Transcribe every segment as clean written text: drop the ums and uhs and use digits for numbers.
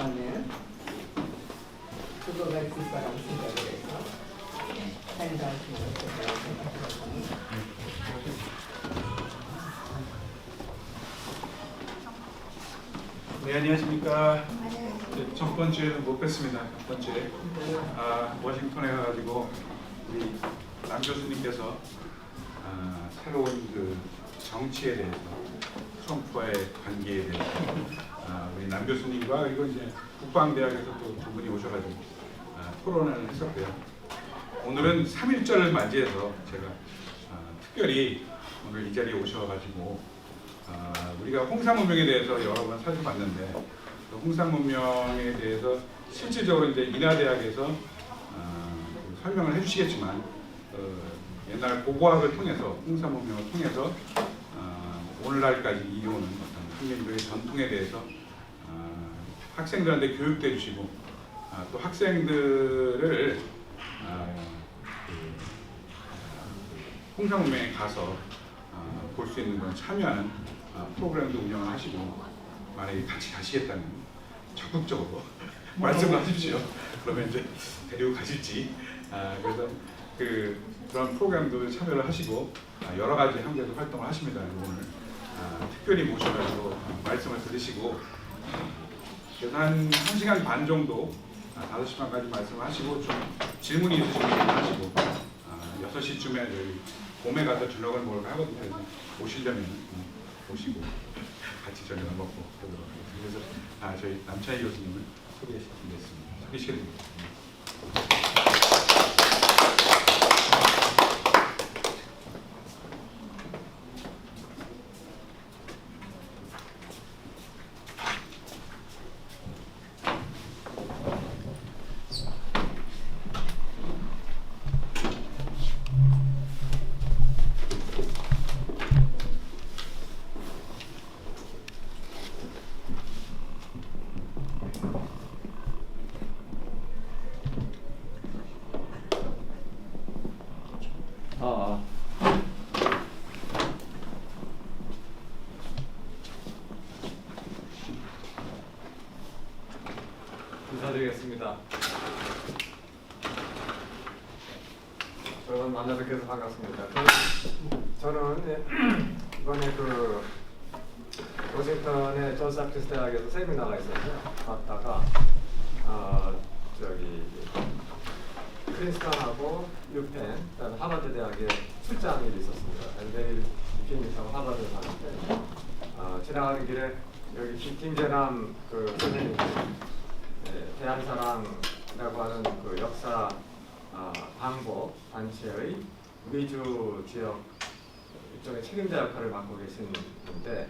는 그거가 있을 거라고 생각을 해서 살다시는 것이라고 생각하거든요. 네, 안녕하십니까. 네, 첫 번째는 못 뵀습니다. 첫 번째 워싱턴에 가가지고 우리 남 교수님께서 새로운 그 정치에 대해서 트럼프와의 관계에 대해서 우리 남 교수님과 그리고 이제 국방대학에서 또 두 분이 오셔가지고 토론을 했었고요. 오늘은 3.1절을 맞이해서 제가 특별히 오늘 이 자리에 오셔가지고 우리가 홍삼문명에 대해서 여러 번 살펴봤는데 그 홍삼문명에 대해서 실질적으로 이제 인하대학에서 설명을 해주시겠지만 옛날 고고학을 통해서 홍삼문명을 통해서 오늘날까지 이어오는 어떤 한민족의 전통에 대해서 학생들한테 교육도 해주시고 또 학생들을 홍삼문명에 가서 볼 수 있는 그런 참여하는 프로그램도 운영을 하시고 만약에 같이 가시겠다면 적극적으로 말씀을 하십시오. 그러면 이제 데리고 가실지 그래서 그런 프로그램도 참여를 하시고 여러 가지 한국에서 활동을 하십니다. 오늘 특별히 모셔가지고 말씀을 들으시고 그래서 한 1시간 반 정도 5시 반까지 말씀을 하시고 좀 질문이 있으시면 하시고 6시쯤에 저희 봄에 가서 저녁을 먹을까 하거든요. 그래서 오시려면 오시고 같이 저녁을 먹고 그러도록 하겠습니다. 그래서 저희 남차희 교수님을 소개시켜드리겠습니다. 인사드리겠습니다. 여러분 만나 뵙게 서 반갑습니다. 저는 이번에 워싱턴의 존스 홉킨스 대학에서 세미나가 있었어요. 갔다가 프린스턴하고 유펜, 그다음에 하버드 대학에 출장 일이 있었습니다. 내일 비행기 타고 하버드를 가는데 지나가는 길에 여기 김재남 선생님 대한사랑이라고 하는 그 역사 방법 단체의 위주 지역 일종의 책임자 역할을 맡고 계신 분인데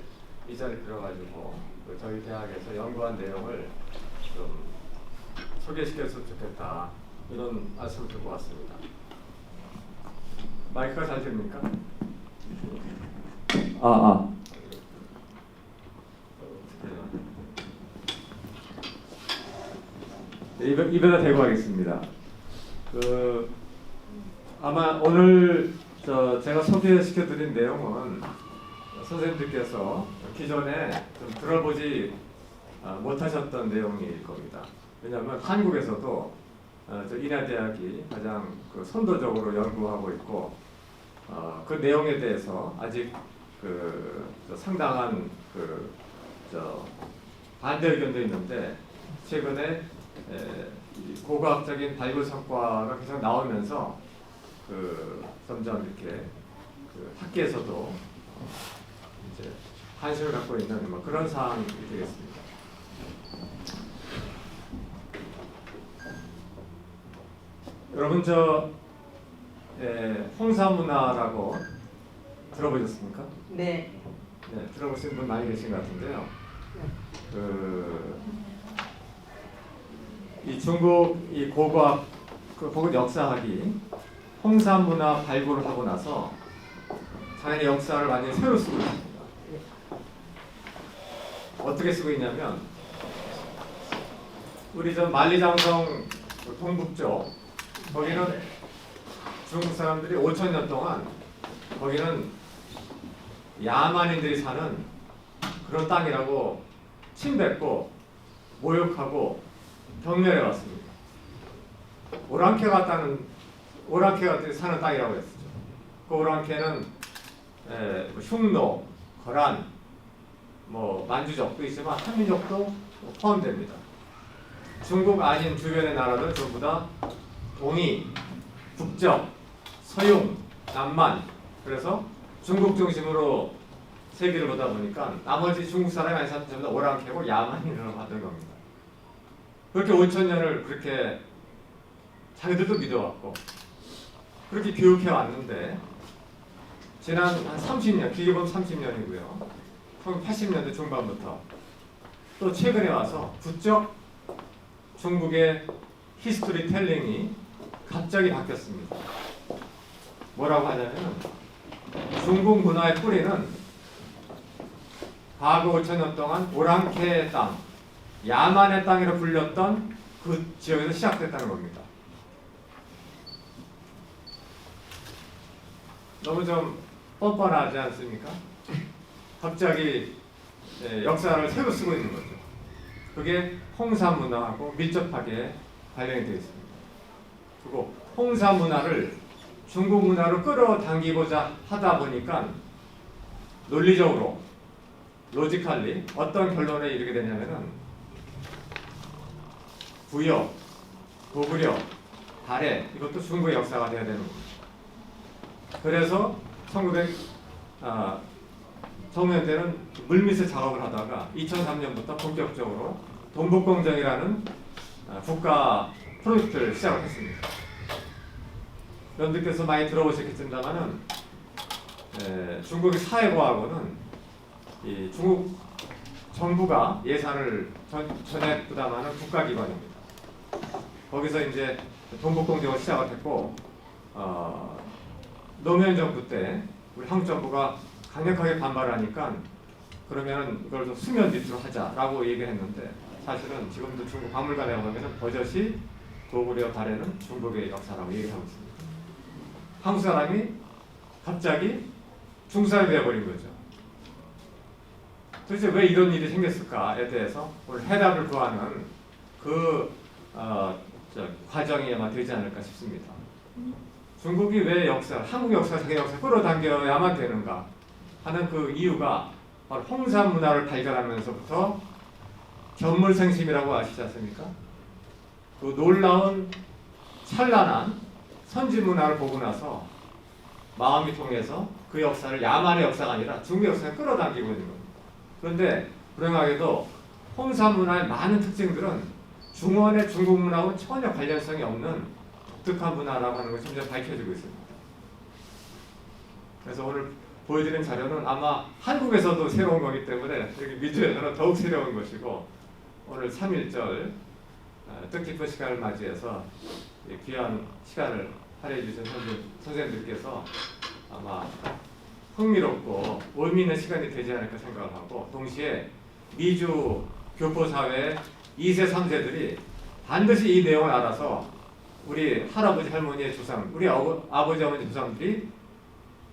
이 자리에 들어가지고 저희 대학에서 연구한 내용을 좀 소개시켰으면 좋겠다 이런 말씀을 듣고 왔습니다. 마이크가 잘 됩니까? 입에다 대고 하겠습니다. 아마 오늘 제가 소개시켜드린 내용은 선생님들께서 기존에 좀 들어보지 못하셨던 내용일 겁니다. 왜냐하면 한국에서도 인하대학이 가장 선도적으로 연구하고 있고 그 내용에 대해서 아직 상당한 반대 의견도 있는데 최근에 고고학적인 발굴 성과가 계속 나오면서 점점 이렇게 학계에서도 이제 관심을 갖고 있는 그런 상황이 되겠습니다. 여러분 홍사문화라고 들어보셨습니까? 네. 네, 들어보신 분 많이 계신 것 같은데요. 이 중국 이 고고학, 고고 역사학이 홍삼문화 발굴을 하고 나서 자연의 역사를 완전히 새로 쓰고 있습니다. 어떻게 쓰고 있냐면 우리 만리장성 동북쪽 거기는 중국 사람들이 5,000년 동안 거기는 야만인들이 사는 그런 땅이라고 침뱉고 모욕하고 경멸해 왔습니다. 오랑캐가 사는 땅이라고 했었죠. 그 오랑캐는 흉노, 거란, 만주족도 있지만 한민족도 포함됩니다. 중국 아닌 주변의 나라들 전부 다 동이, 북적, 서융, 남만, 그래서 중국 중심으로 세계를 보다 보니까 나머지 중국 사람이 아닌 사람 전부 다 오랑캐고 야만인으로 만든 겁니다. 그렇게 5,000년을 그렇게 자기들도 믿어왔고 그렇게 교육해 왔는데 지난 한 30년, 길게 보면 30년이고요. 1980년대 중반부터 또 최근에 와서 부쩍 중국의 히스토리 텔링이 갑자기 바뀌었습니다. 뭐라고 하냐면 중국 문화의 뿌리는 과거 5,000년 동안 오랑캐의 땅, 야만의 땅이라 불렸던 그 지역에서 시작됐다는 겁니다. 너무 좀 뻔뻔하지 않습니까? 갑자기 역사를 새로 쓰고 있는 거죠. 그게 홍사 문화하고 밀접하게 관련이 되어 있습니다. 그리고 홍사 문화를 중국 문화로 끌어당기고자 하다 보니까 논리적으로 로지컬리 어떤 결론에 이르게 되냐면은 부여, 고구려, 발해 이것도 중국의 역사가 되어야 되는 겁니다. 그래서 1900년대는 물밑의 작업을 하다가 2003년부터 본격적으로 동북공정이라는 국가 프로젝트를 시작을 했습니다. 여러분들께서 많이 들어보셨겠습니다만은 중국의 사회과학원은 이 중국 정부가 예산을 전액 부담하는 국가기관입니다. 거기서 이제 동북공정을 시작을 했고 노무현 정부 때 우리 한국 정부가 강력하게 반발하니까 그러면 이걸 좀 수면 밑으로 하자라고 얘기를 했는데 사실은 지금도 중국 박물관에 가면 버젓이 고구려 발해는 중국의 역사라고 얘기하고 있습니다. 한국 사람이 갑자기 중국 사람이 되어버린 거죠. 도대체 왜 이런 일이 생겼을까에 대해서 오늘 해답을 구하는 그 과정이 아마 되지 않을까 싶습니다. 중국이 왜 한국 역사, 자기 역사 끌어당겨야만 되는가 하는 그 이유가 바로 홍사 문화를 발견하면서부터 견물생심이라고 아시지 않습니까? 그 놀라운 찬란한 선진 문화를 보고 나서 마음이 통해서 그 역사를 야만의 역사가 아니라 중국 역사에 끌어당기고 있는 겁니다. 그런데 불행하게도 홍사 문화의 많은 특징들은 중원의 중국 문화하고 전혀 관련성이 없는 독특한 문화라고 하는 것이 점점 밝혀지고 있습니다. 그래서 오늘 보여드린 자료는 아마 한국에서도 새로운 거기 때문에 여기 미주에서는 더욱 새로운 것이고 오늘 3.1절 뜻깊은 시간을 맞이해서 귀한 시간을 할애해 주신 선생님들께서 아마 흥미롭고 의미 있는 시간이 되지 않을까 생각을 하고 동시에 미주 교포사회 2세, 3세들이 반드시 이 내용을 알아서 우리 할아버지, 할머니의 조상, 우리 아버지, 어머니 조상들이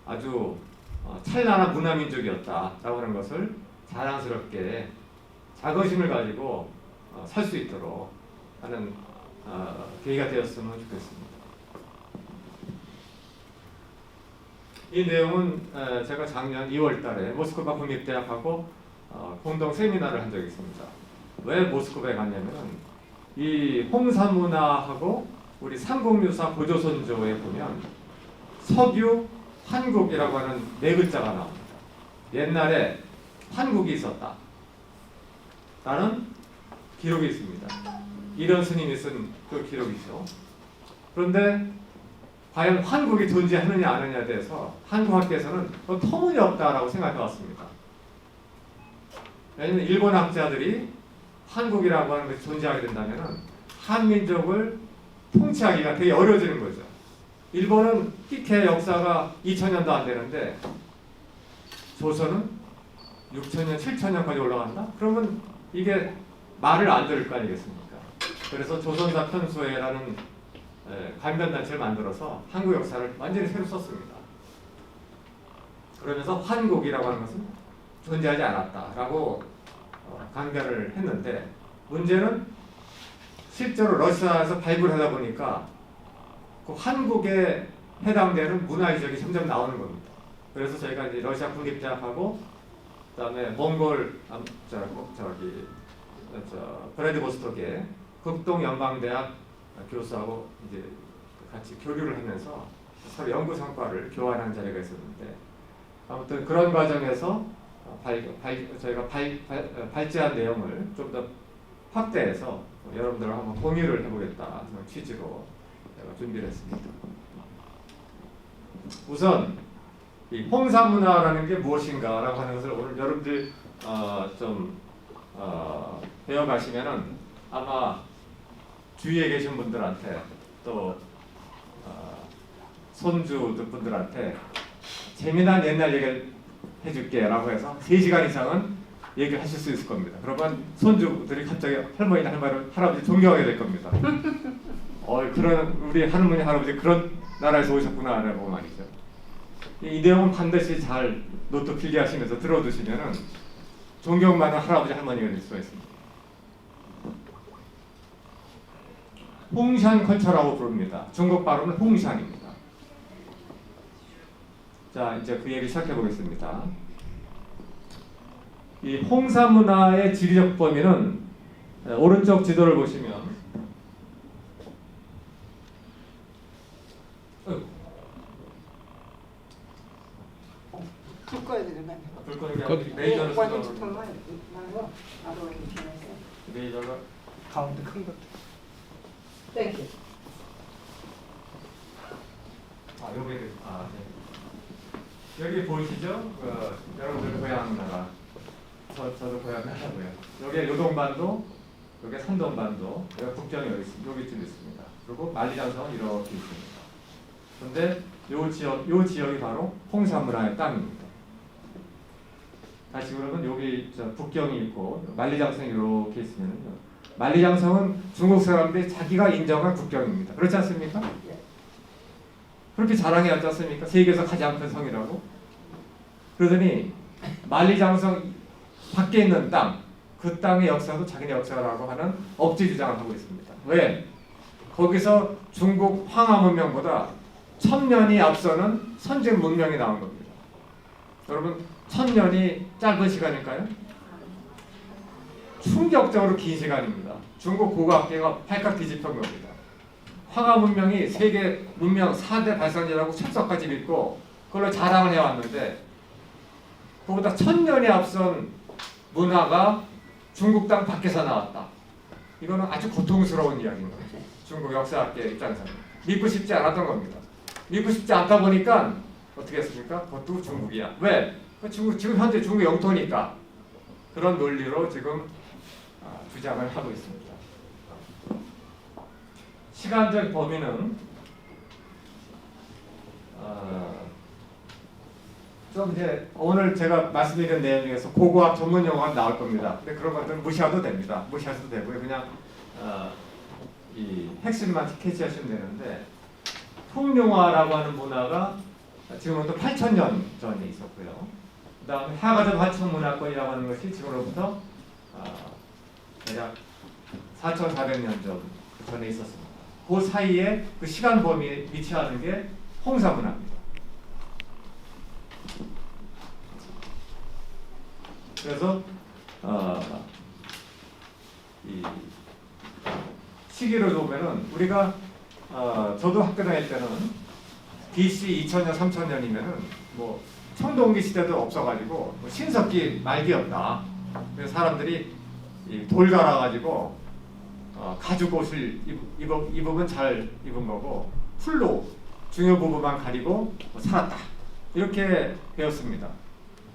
아주 찬란한 문화민족이었다라고 하는 것을 자랑스럽게 자긍심을 가지고 살 수 있도록 하는 계기가 되었으면 좋겠습니다. 이 내용은 제가 작년 2월 달에 모스크바 국립대학하고 공동 세미나를 한 적이 있습니다. 왜 모스크바에 갔냐면 이 홍사 문화하고 우리 삼국유사 고조선조에 보면 석유, 환국이라고 하는 네 글자가 나옵니다. 옛날에 환국이 있었다 라는 기록이 있습니다. 이런 스님이 쓴 그 기록이죠. 그런데 과연 환국이 존재하느냐 안 하느냐에 대해서 한국학계에서는 터무니없다라고 생각해 왔습니다. 왜냐하면 일본 학자들이 한국이라고 하는 것이 존재하게 된다면 한민족을 통치하기가 되게 어려워지는 거죠. 일본은 끼케 역사가 2000년도 안 되는데 조선은 6000년, 7000년까지 올라간다? 그러면 이게 말을 안 들을 거 아니겠습니까? 그래서 조선사 편수회라는 관변단체를 만들어서 한국 역사를 완전히 새로 썼습니다. 그러면서 환국이라고 하는 것은 존재하지 않았다라고 강변을 했는데 문제는 실제로 러시아에서 발굴을 하다 보니까 그 한국에 해당되는 문화유적이 점점 나오는 겁니다. 그래서 저희가 이제 러시아 국립대학하고 그다음에 몽골 브라디보스토크의 극동연방대학 교수하고 이제 같이 교류를 하면서 서로 연구 성과를 교환한 자리가 있었는데 아무튼 그런 과정에서 저희가 발제한 내용을 좀 더 확대해서 여러분들과 한번 공유를 해보겠다 그런 취지로 제가 준비를 했습니다. 우선 이 홍사문화라는 게 무엇인가라고 하는 것을 오늘 여러분들 배워가시면은 아마 주위에 계신 분들한테 또 손주 분들한테 재미난 옛날 얘기를 해줄게 라고 해서 3시간 이상은 얘기를 하실 수 있을 겁니다. 그러면 손주들이 갑자기 할머니나 할아버지 존경하게 될 겁니다. 그런 우리 할머니 할아버지 그런 나라에서 오셨구나 라고 말이죠. 이 내용은 반드시 잘 노트 필기하시면서 들어두시면은 존경받는 할아버지 할머니가 될 수가 있습니다. 홍샨 컬처라고 부릅니다. 중국 발음은 홍샨입니다. 자, 이제 그 얘기 시작해 보겠습니다. 이 홍사 문화의 지리적 범위는 오른쪽 지도를 보시면 불 꺼야 되잖아요. 불 끄는 게 레이저를 쓰는 레이저가 가운데 큰 것. 땡큐. 여기 보이시죠? 여러분들 고향 나라. 저도 고향 나라고요. 여기 요동반도, 여기 산동반도, 여기 국경이 여기쯤 있습니다. 그리고 만리장성은 이렇게 있습니다. 그런데 요 지역이 바로 홍사문화의 땅입니다. 다시 그러면 여기 북경이 있고 만리장성이 이렇게 있으면요. 만리장성은 중국 사람들이 자기가 인정한 국경입니다. 그렇지 않습니까? 그렇게 자랑해왔지 않습니까? 세계에서 가장 큰 성이라고. 그러더니 만리장성 밖에 있는 땅, 그 땅의 역사도 자기네 역사라고 하는 억지 주장을 하고 있습니다. 왜? 거기서 중국 황하 문명보다 1000년이 앞서는 선진 문명이 나온 겁니다. 여러분 1000년이 짧은 시간일까요? 충격적으로 긴 시간입니다. 중국 고고학계가 발칵 뒤집힌 겁니다. 황하 문명이 세계 문명 4대 발상지라고 책서까지 읽고 그걸로 자랑을 해왔는데 그보다 1000년이 앞선 문화가 중국 땅 밖에서 나왔다. 이거는 아주 고통스러운 이야기인 거죠. 중국 역사학계 입장에서는. 믿고 싶지 않았던 겁니다. 믿고 싶지 않다 보니까 어떻게 했습니까? 그것도 중국이야. 왜? 지금 현재 중국 영토니까. 그런 논리로 지금 주장을 하고 있습니다. 시간적 범위는 좀 이제 오늘 제가 말씀드린 내용 중에서 고고학 전문 용어가 나올 겁니다. 근데 그런 것들은 무시해도 됩니다. 무시하셔도 되고요. 그냥 이 핵심만 캐치하시면 되는데 풍룡화라고 하는 문화가 지금부터 8,000년 전에 있었고요. 그 다음에 하가점 화촉문화권이라고 하는 것이 지금으로부터 대략 4,400년 전에 있었습니다. 그 사이에 그 시간 범위에 위치하는 게 홍사문화입니다. 그래서 이 시기를 보면은 우리가 저도 학교 다닐 때는 BC 2000년, 3000년이면은 뭐 청동기 시대도 없어가지고 뭐 신석기 말기였다. 그래서 사람들이 돌 갈아가지고 가죽 옷을 입으면 잘 입은 거고 풀로 중요 부분만 가리고 살았다. 이렇게 배웠습니다.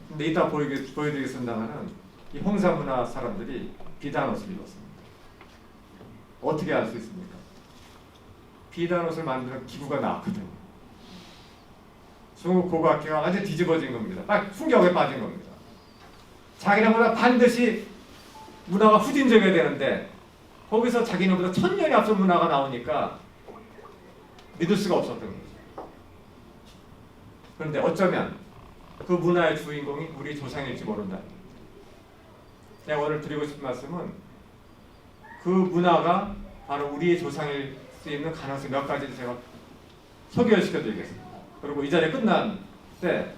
근데 이따 보여드리겠습니다만은 이 홍사문화 사람들이 비단 옷을 입었습니다. 어떻게 알 수 있습니까? 비단 옷을 만드는 기구가 나왔거든요. 중국 고고학계가 완전 뒤집어진 겁니다. 딱 충격에 빠진 겁니다. 자기네보다 반드시 문화가 후진적이어야 되는데 거기서 자기네보다 1000년이 앞선 문화가 나오니까 믿을 수가 없었던 거죠. 그런데 어쩌면 그 문화의 주인공이 우리 조상일지 모른다. 제가 오늘 드리고 싶은 말씀은 그 문화가 바로 우리의 조상일 수 있는 가능성 몇 가지를 제가 소개시켜 드리겠습니다. 그리고 이 자리 끝난 때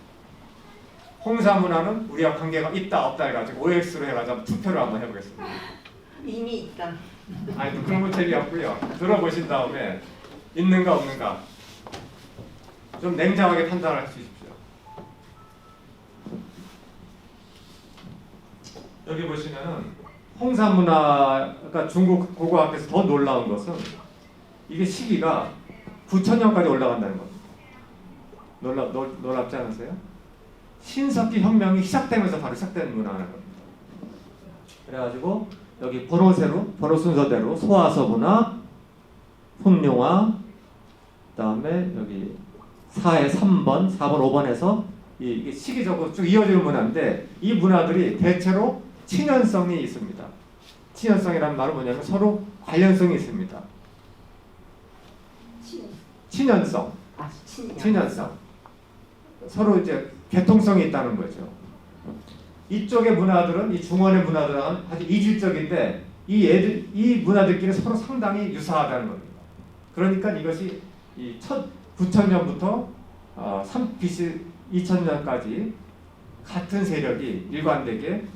홍사 문화는 우리와 관계가 있다 없다 해가지고 OX로 해가지고 투표를 한번 해보겠습니다. 이미 있다. 아니 그런 거 재미없고요. 들어보신 다음에 있는가 없는가 좀 냉정하게 판단을 해주십시오. 여기 보시면은 홍사 문화가 중국 고고학에서 더 놀라운 것은 이게 시기가 9,000년까지 올라간다는 겁니다. 놀랍지 않으세요? 신석기 혁명이 시작되면서 바로 시작된 문화라는 겁니다. 그래가지고 여기 번호 순서대로 소화서 문화, 흑룡화, 그다음에 여기 4에 3번, 4번, 5번에서 이게 시기적으로 쭉 이어지는 문화인데 이 문화들이 대체로 친연성이 있습니다. 친연성이라는 말은 뭐냐면 서로 관련성이 있습니다. 친연성. 친연성. 서로 이제 개통성이 있다는 거죠. 이쪽의 문화들은 이 중원의 문화들은 아주 이질적인데 이 문화들끼리 서로 상당히 유사하다는 겁니다. 그러니까 이것이 이 9,000년부터 BC 2000년까지 같은 세력이 일관되게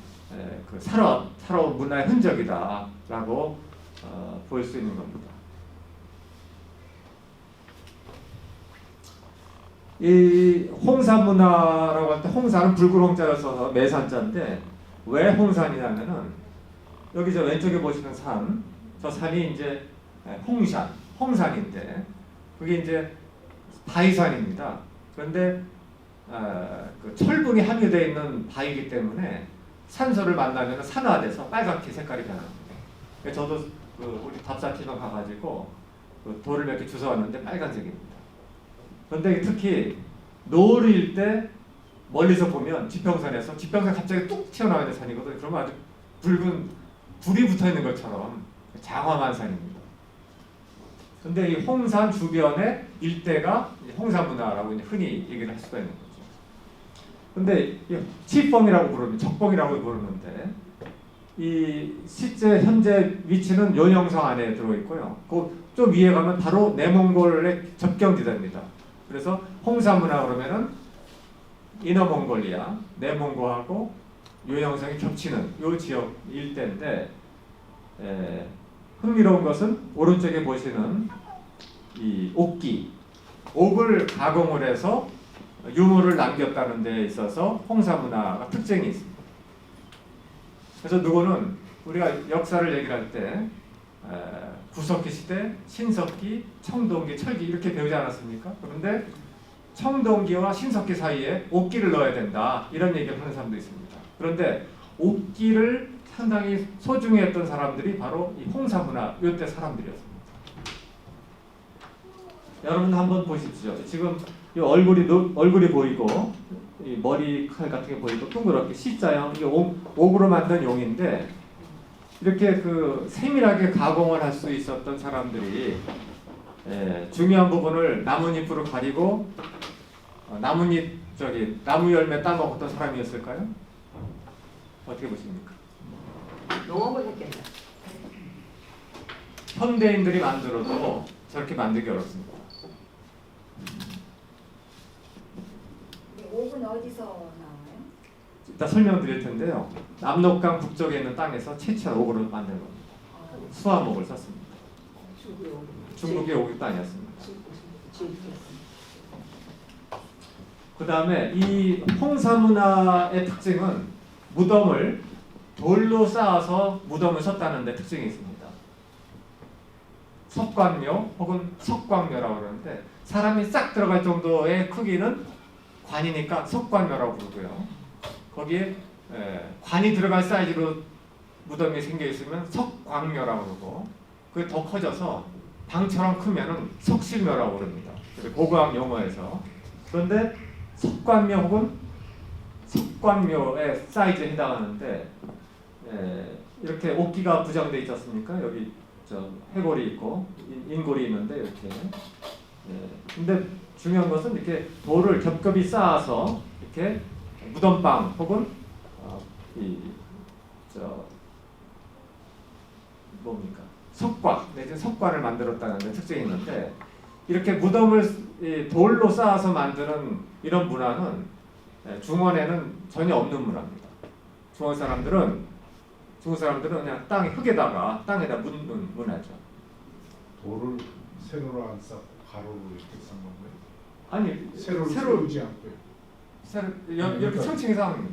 그 살아온 문화의 흔적이다라고 볼 수 있는 겁니다. 이 홍산 문화라고 할 때 홍산은 붉은 홍자를 써서 매산자인데 왜 홍산이냐면은 여기 저 왼쪽에 보시는 산, 저 산이 이제 홍산인데 그게 이제 바위산입니다. 그런데 그 철분이 함유되어 있는 바위이기 때문에 산소를 만나면 산화돼서 빨갛게 색깔이 변합니다. 저도 우리 답사팀에 가가지고 그 돌을 몇 개 주워왔는데 빨간색입니다. 그런데 특히 노을일 때 멀리서 보면 지평선에서 지평선 갑자기 뚝 튀어나오는 산이거든요. 그러면 아주 붉은 불이 붙어 있는 것처럼 장화만산입니다. 그런데 이 홍산 주변의 일대가 홍산 문화라고 흔히 얘기를 할 수가 있는 거죠. 근데 치뻥이라고 부르면 적뻥이라고 부르는데 이 실제 현재 위치는 요령성 안에 들어 있고요. 그 좀 위에 가면 바로 내몽골의 접경지대입니다. 그래서 홍산 문화 그러면은 이너몽골리아, 내몽고하고 요령성이 겹치는 이 지역 일대인데 흥미로운 것은 오른쪽에 보시는 이 옥을 가공을 해서 유물을 남겼다는 데 있어서 홍사 문화가 특징이 있습니다. 그래서 누구는 우리가 역사를 얘기를 할 때 구석기 시대, 신석기, 청동기, 철기 이렇게 배우지 않았습니까? 그런데 청동기와 신석기 사이에 옥기를 넣어야 된다 이런 얘기를 하는 사람도 있습니다. 그런데 옥기를 상당히 소중히 했던 사람들이 바로 이 홍사 문화 이때 사람들이었습니다. 여러분 한번 보십시오. 지금 이 얼굴이 보이고 이 머리칼 같은 게 보이고 동그랗게 C자형 이게 옥으로 만든 용인데 이렇게 그 세밀하게 가공을 할 수 있었던 사람들이 중요한 부분을 나뭇잎으로 가리고 나무 열매 따먹었던 사람이었을까요? 어떻게 보십니까? 농업을 했겠네. 현대인들이 만들어도 저렇게 만들기 어렵습니다. 옥은 어디서 나와요? 이따 설명드릴 텐데요. 남록강 북쪽에 있는 땅에서 채취한 옥으로 만든 겁니다. 수화목을 썼습니다. 중국의 옥이 땅이었습니다. 그 다음에 이 홍사 문화의 특징은 무덤을 돌로 쌓아서 무덤을 섰다는 데 특징이 있습니다. 석관묘 혹은 석광묘라고 그러는데 사람이 싹 들어갈 정도의 크기는 관이니까 석관묘라고 부르고요. 거기에 관이 들어갈 사이즈로 무덤이 생겨 있으면 석광묘라고 그러고 그게 더 커져서 방처럼 크면은 석실묘라고 그럽니다. 고고학 용어에서. 그런데 석관묘 혹은 석관묘의 사이즈에 해당하는데 이렇게 옥기가 부정되어 있지 않습니까? 여기 저 해골이 있고 인골이 있는데 이렇게. 근데 중요한 것은 이렇게 돌을 겹겹이 쌓아서 이렇게 무덤방 혹은 뭡니까? 석과 내지는 석관을 만들었다는 데 특징이 있는데 이렇게 무덤을 돌로 쌓아서 만드는 이런 문화는 중원에는 전혀 없는 문화입니다. 중원 사람들은 그냥 땅에다 묻는 문화죠. 돌을 세로로 안 쌓고 가로로 이렇게 쌓는 거예요? 아니 세로를 세우지 않고요. 이렇게 층층이 쌓는